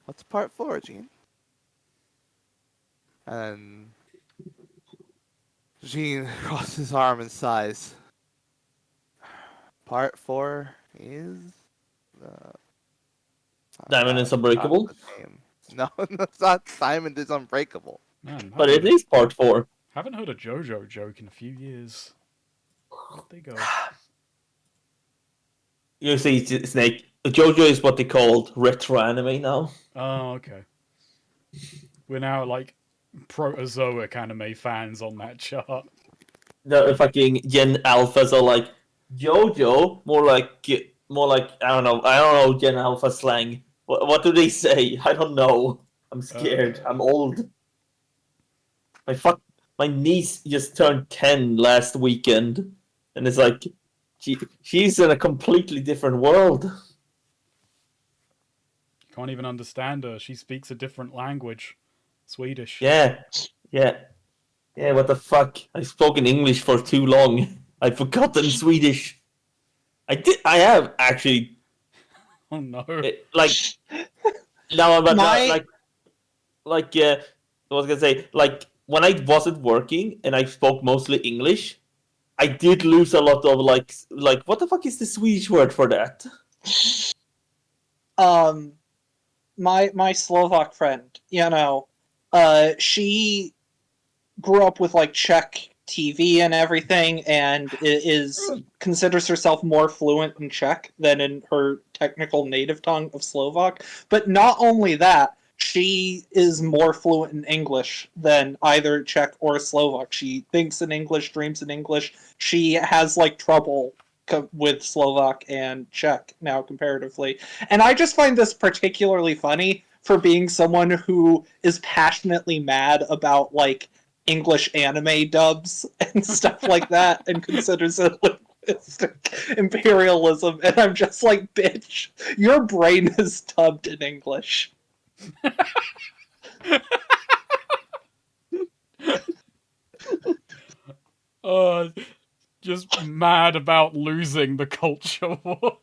What's part 4, Gene? And Gene crosses his arm and sighs. Part 4 is Diamond is Unbreakable? No, it's not. Diamond is Unbreakable. Man, But it is part 4. Haven't heard a JoJo joke in a few years. Where'd they go? You see, Snake, JoJo is what they called retro anime now. Oh, okay. We're now like protozoic anime fans on that chart. The fucking Gen Alphas are like JoJo, more like I don't know Gen Alpha slang. What do they say? I don't know. I'm scared. I'm old. My niece just turned 10 last weekend, and it's like she's in a completely different world. You can't even understand her. She speaks a different language. Swedish. Yeah. What the fuck? I've spoken English for too long. I've forgotten Swedish. I have actually. Oh no. Now I'm I was gonna say, like, when I wasn't working and I spoke mostly English, I did lose a lot of like what the fuck is the Swedish word for that? My Slovak friend, she grew up with like Czech TV and everything, and considers herself more fluent in Czech than in her technical native tongue of Slovak. But not only that, she is more fluent in English than either Czech or Slovak. She thinks in English, dreams in English. She has like trouble with Slovak and Czech now comparatively. And I just find this particularly funny for being someone who is passionately mad about like English anime dubs and stuff like that and considers it linguistic imperialism. And I'm just like, bitch, your brain is dubbed in English. Just mad about losing the culture war.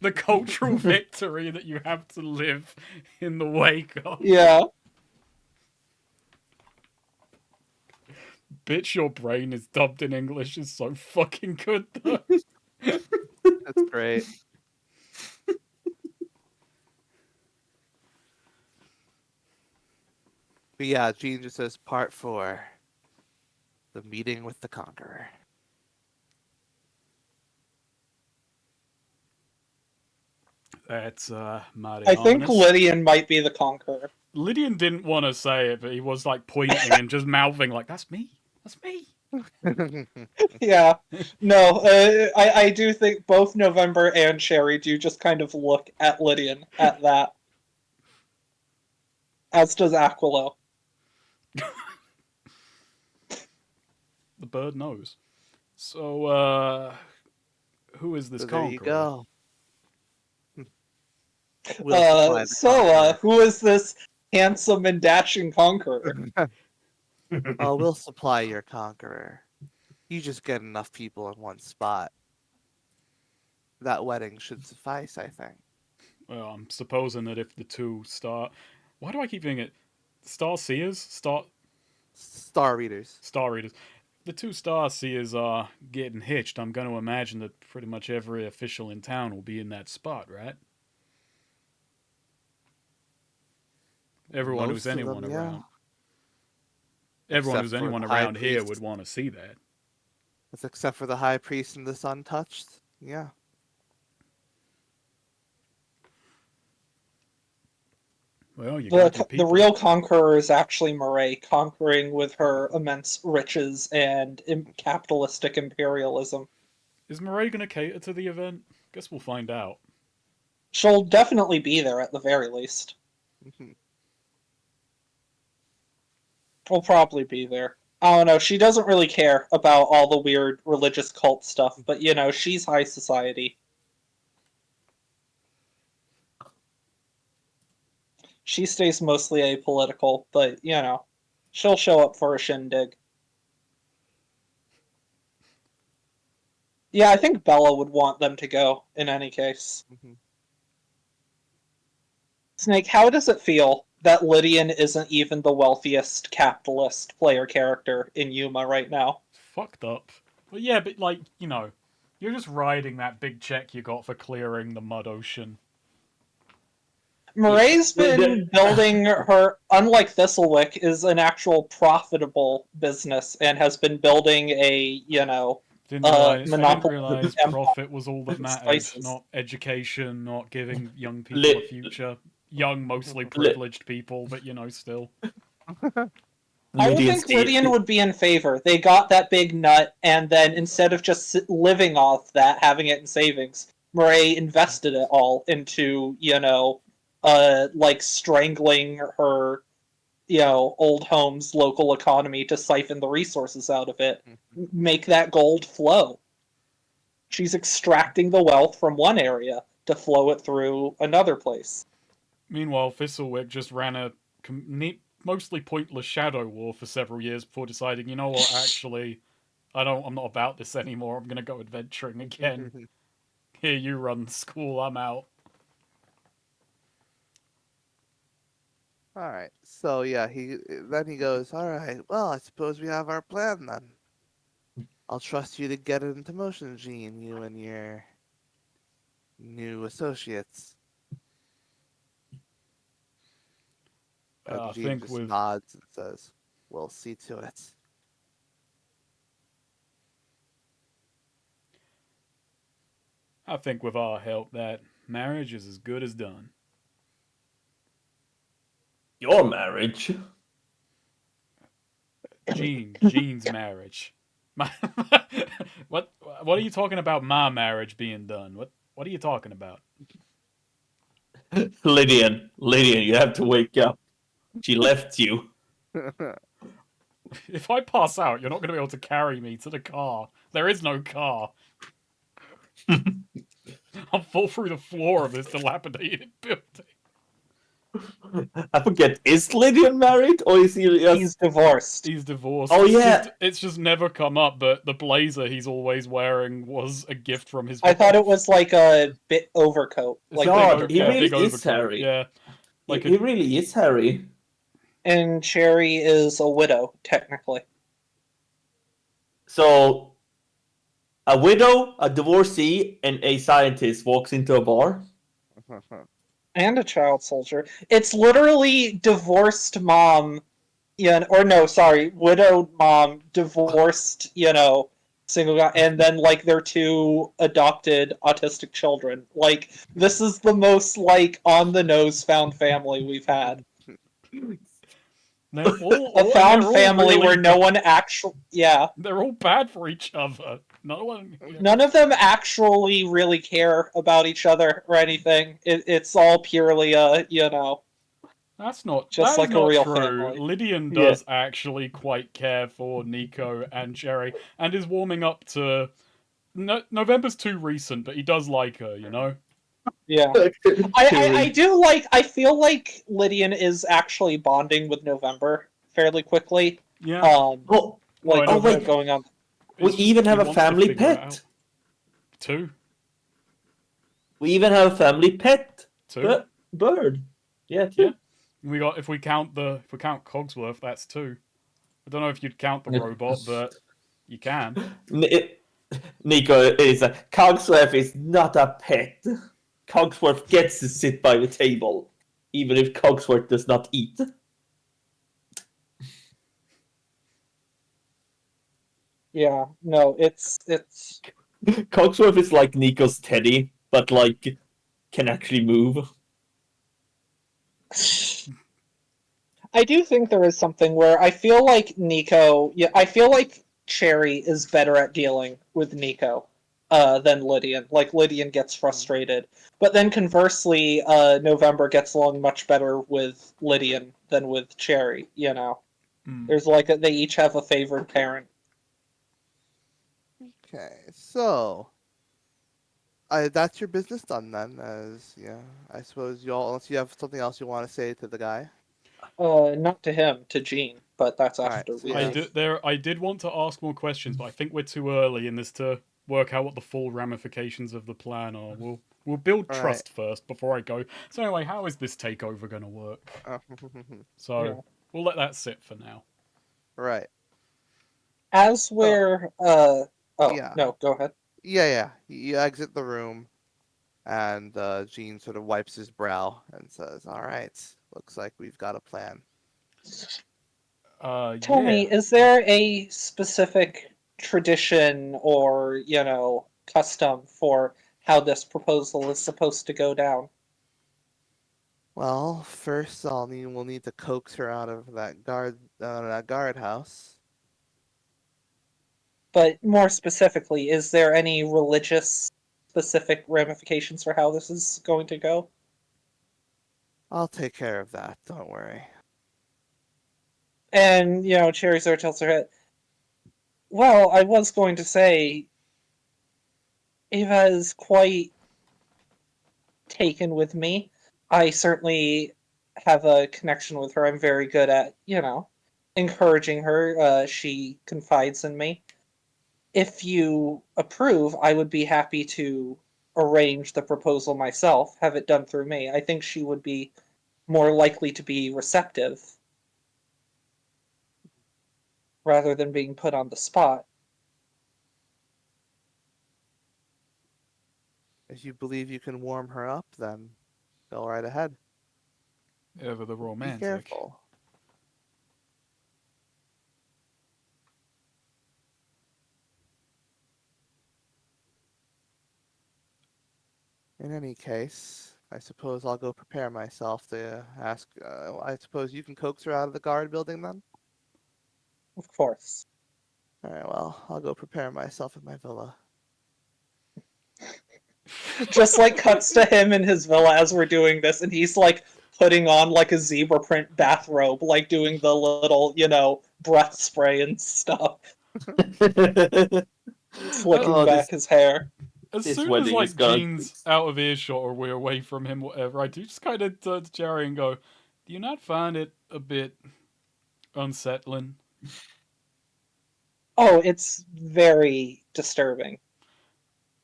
The cultural victory that you have to live in the wake of. Yeah. Bitch, your brain is dubbed in English is so fucking good, though. That's great. But yeah, Gene just says part 4. The meeting with the Conqueror. That's mighty I think ominous. Lydian might be the conqueror. Lydian didn't want to say it, but he was like pointing and just mouthing like, "That's me. That's me." Yeah. No, I do think both November and Sherry do just kind of look at Lydian at that. As does Aquilo. The bird knows. So, who is this So conqueror? there you go. Who is this handsome and dashing conqueror? Oh, we'll supply your conqueror. You just get enough people in one spot. That wedding should suffice, I think. Well, I'm supposing that if the two star... Why do I keep doing it? Star Seers? Star readers. Star readers. The two star seers are getting hitched. I'm going to imagine that pretty much every official in town will be in that spot, right? Everyone who's Most of anyone them, yeah. around. Everyone Except who's for anyone the high around here priest. would want to see that. That's except for the High Priest and this Untouched. Yeah. Well, you got your The people. real conqueror is actually Murray, conquering with her immense riches and capitalistic imperialism. Is Murray going to cater to the event? Guess we'll find out. She'll definitely be there at the very least. Mhm. Will probably be there. I don't know. She doesn't really care about all the weird religious cult stuff, but she's high society. She stays mostly apolitical, but she'll show up for a shindig. Yeah, I think Bella would want them to go in any case. Mhm. Snake, how does it feel that Lydian isn't even the wealthiest capitalist player character in Yuma right now? It's fucked up. But yeah, but like, you're just riding that big check you got for clearing the mud ocean. Murray's been building her, unlike Thistlewick, is an actual profitable business and has been building a, Didn't realize monopoly. profit was all that mattered, Spices. not education, not giving young people a future. Young, mostly privileged people, but still. I would think Lydian would be in favor. They got that big nut, and then instead of just living off that, having it in savings, Murray invested it all into, like strangling her, old home's local economy to siphon the resources out of it, make that gold flow. She's extracting the wealth from one area to flow it through another place. Meanwhile, Thistlewick just ran a mostly pointless shadow war for several years before deciding, you know what, actually, I'm not about this anymore. I'm gonna go adventuring again. Here, you run the school. I'm out. All right. So yeah, he goes, all right, well, I suppose we have our plan then. I'll trust you to get it into motion, Jean, you and your new associates. And I Jean think just with nods and says, we'll see to it. our help, that marriage is as good as done. Your marriage? Jean's marriage. What are you talking about? My marriage being done? What are you talking about? Lydian, you have to wake up. She left you. If I pass out, you're not going to be able to carry me to the car. There is no car. I'll fall through the floor of this dilapidated building. I forget, is Lydian married or is he just... He's divorced. He's divorced. Oh, yeah. It's just never come up, but the blazer he's always wearing was a gift from his I thought it was like a bit overcoat. Like God, he big really is overcoat. Harry. Yeah. Like he really is Harry. And Cherry is a widow, technically. So, a widow, a divorcee, and a scientist walks into a bar. And a child soldier. It's literally divorced mom, widowed mom, divorced, single guy, and then like their two adopted autistic children. Like, this is the most like on the nose found family we've had. A found family where no one actually, they're all bad for each other. None of them actually really care about each other or anything. It's all purely That's not just that like is a not real true. family. Lydian does actually quite care for Nico and Cherry, and is warming up to. November's too recent, but he does like her, Yeah. I do like. I feel like Lydian is actually bonding with November fairly quickly. Yeah. Wait, going on. We even have a family pet. 2. We even have a family pet. 2. Bird. Yeah, 2. We got if we count Cogsworth, that's 2. I don't know if you'd count the robot, but you can. Nico is Cogsworth is not a pet. Cogsworth gets to sit by the table, even if Cogsworth does not eat. Yeah, no, it's Cogsworth is like Nico's Teddy, but like can actually move. I do think there is something where I feel like Nico, yeah, I feel like Cherry is better at dealing with Nico than Lydian. Like Lydian gets frustrated, but then conversely, November gets along much better with Lydian than with Cherry. You know, there's like they each have a favored parent. Okay, so that's your business done then. As yeah, I suppose you all, unless you have something else you want to say to the guy. Not to him, to Jean, but that's All right, after so we yeah. leave. I did want to ask more questions, but I think we're too early in this to work out what the full ramifications of the plan are. We'll build All right. trust first before I go. So anyway, how is this takeover going to work? So Yeah. we'll let that sit for now. Right. As we're oh Yeah. no, go ahead. Yeah. You exit the room, and Gene sort of wipes his brow and says, "All right, looks like we've got a plan." Tell me, Yeah. is there a specific tradition or, you know, custom for how this proposal is supposed to go down? Well, first we'll need to coax her out of that guardhouse. But more specifically, is there any religious specific ramifications for how this is going to go? I'll take care of that. Don't worry. And, you know, Cherryzar tells her head, well, I was going to say, Ava is quite taken with me. I certainly have a connection with her. I'm very good at, you know, encouraging her. She confides in me. If you approve, I would be happy to arrange the proposal myself, have it done through me. I think she would be more likely to be receptive rather than being put on the spot. If you believe you can warm her up, then go right ahead. Ever the Be romantic. careful. In any case, I suppose I'll go prepare myself to ask. I suppose you can coax her out of the guard building then? Of course. All right, well, I'll go prepare myself at my villa. Just like cuts to him in his villa as we're doing this, and he's like putting on like a zebra print bathrobe, like doing the little, you know, breath spray and stuff, slicking back his hair. As This soon as wedding is like gonna- Jean's out of earshot or we're away from him, whatever, I do just kind of turn to Jerry and go, "Do you not find it a bit unsettling?" Oh, it's very disturbing.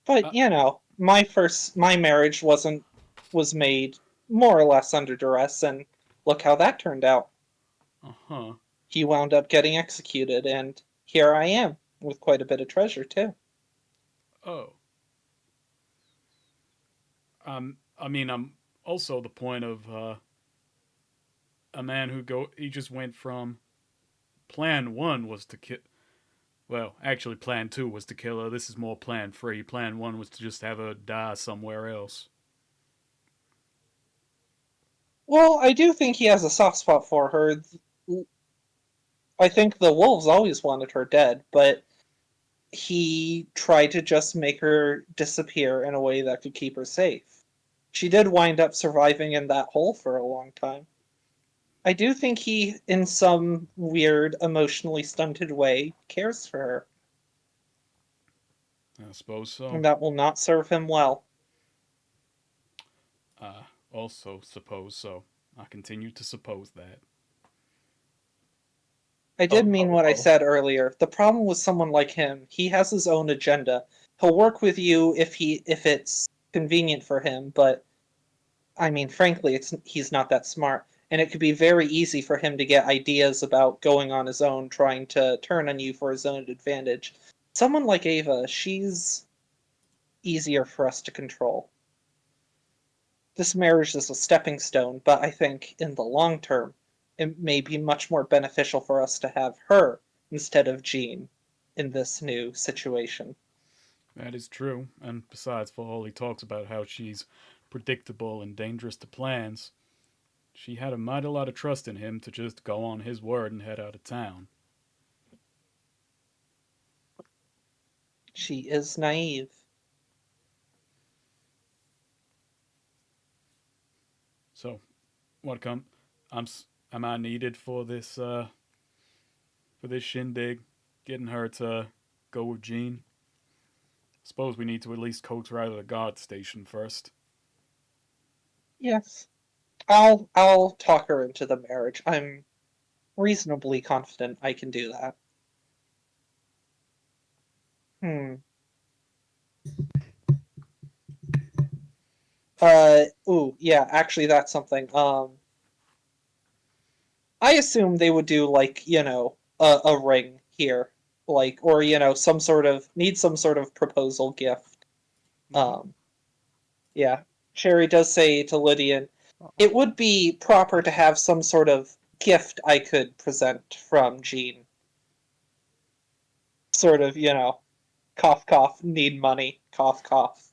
But you know, my marriage was made more or less under duress, and look how that turned out. Uh-huh. He wound up getting executed, and here I am with quite a bit of treasure too. Oh. I mean, I'm also the point of a man he just went from plan 1 was to kill. Well, actually, plan 2 was to kill her. This is more plan 3. Plan 1 was to just have her die somewhere else. Well, I do think he has a soft spot for her. I think the wolves always wanted her dead, but he tried to just make her disappear in a way that could keep her safe. She did wind up surviving in that hole for a long time. I do think he, in some weird, emotionally stunted way, cares for her. I suppose so. And that will not serve him well. Also suppose so. I continue to suppose that. I did mean what I said earlier. The problem with someone like him, he has his own agenda. He'll work with you if it's convenient for him, but I mean, frankly, he's not that smart. and it could be very easy for him to get ideas about going on his own, trying to turn on you for his own advantage. Someone like Ava, she's easier for us to control. This marriage is a stepping stone, but I think in the long term, it may be much more beneficial for us to have her instead of Jean in this new situation. That is true, and besides, for all he talks about how she's predictable and dangerous to plans, she had a mighty lot of trust in him to just go on his word and head out of town. She is naive. So, what am I needed for this shindig? Getting her to go with Jean? Suppose we need to at least coax her out of the guard station first. Yes. I'll talk her into the marriage. I'm reasonably confident I can do that. Yeah, actually that's something. I assume they would do like, a ring here. Like, or some sort of proposal gift. Yeah. Sherry does say to Lydian, it would be proper to have some sort of gift I could present from Jean. Sort of, cough cough, need money, cough cough.